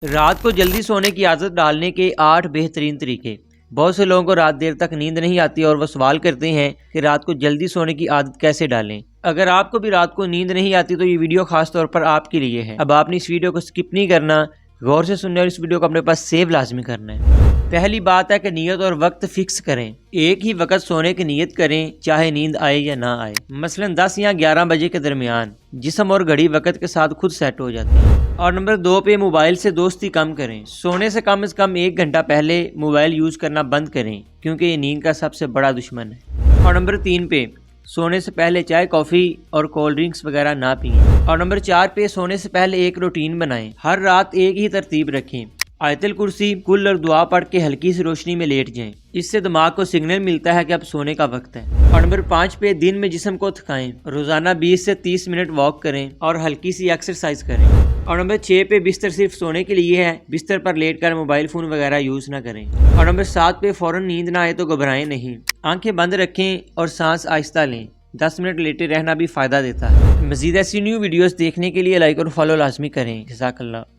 رات کو جلدی سونے کی عادت ڈالنے کے 8 بہترین طریقے۔ بہت سے لوگوں کو رات دیر تک نیند نہیں آتی اور وہ سوال کرتے ہیں کہ رات کو جلدی سونے کی عادت کیسے ڈالیں۔ اگر آپ کو بھی رات کو نیند نہیں آتی تو یہ ویڈیو خاص طور پر آپ کے لیے ہے۔ اب آپ نے اس ویڈیو کو سکپ نہیں کرنا، غور سے سننا اور اس ویڈیو کو اپنے پاس سیو لازمی کرنا ہے۔ پہلی بات ہے کہ نیت اور وقت فکس کریں۔ ایک ہی وقت سونے کی نیت کریں، چاہے نیند آئے یا نہ آئے۔ مثلا 10 یا 11 بجے کے درمیان جسم اور گھڑی وقت کے ساتھ خود سیٹ ہو جاتی ہے۔ اور نمبر 2 پہ موبائل سے دوستی کم کریں۔ سونے سے کم از کم 1 گھنٹہ پہلے موبائل یوز کرنا بند کریں، کیونکہ یہ نیند کا سب سے بڑا دشمن ہے۔ اور نمبر 3 پہ سونے سے پہلے چائے، کافی اور کولڈ ڈرنکس وغیرہ نہ پئیں۔ اور نمبر 4 پہ سونے سے پہلے ایک روٹین بنائیں۔ ہر رات ایک ہی ترتیب رکھیں۔ آیت الکرسی، کل اور دعا پڑھ کے ہلکی سی روشنی میں لیٹ جائیں۔ اس سے دماغ کو سگنل ملتا ہے کہ اب سونے کا وقت ہے۔ اور نمبر 5 پہ دن میں جسم کو تھکائیں۔ روزانہ 20 سے 30 منٹ واک کریں اور ہلکی سی ایکسرسائز کریں۔ اور نمبر 6 پہ بستر صرف سونے کے لیے ہے، بستر پر لیٹ کر موبائل فون وغیرہ یوز نہ کریں۔ اور نمبر 7 پہ فوراً نیند نہ آئے تو گھبرائیں نہیں، آنکھیں بند رکھیں اور سانس آہستہ لیں۔ 10 منٹ لیٹے رہنا بھی فائدہ دیتا ہے۔ مزید ایسی نیو ویڈیوز دیکھنے کے لیے لائک اور فالو لازمی کریں۔ جزاک اللہ۔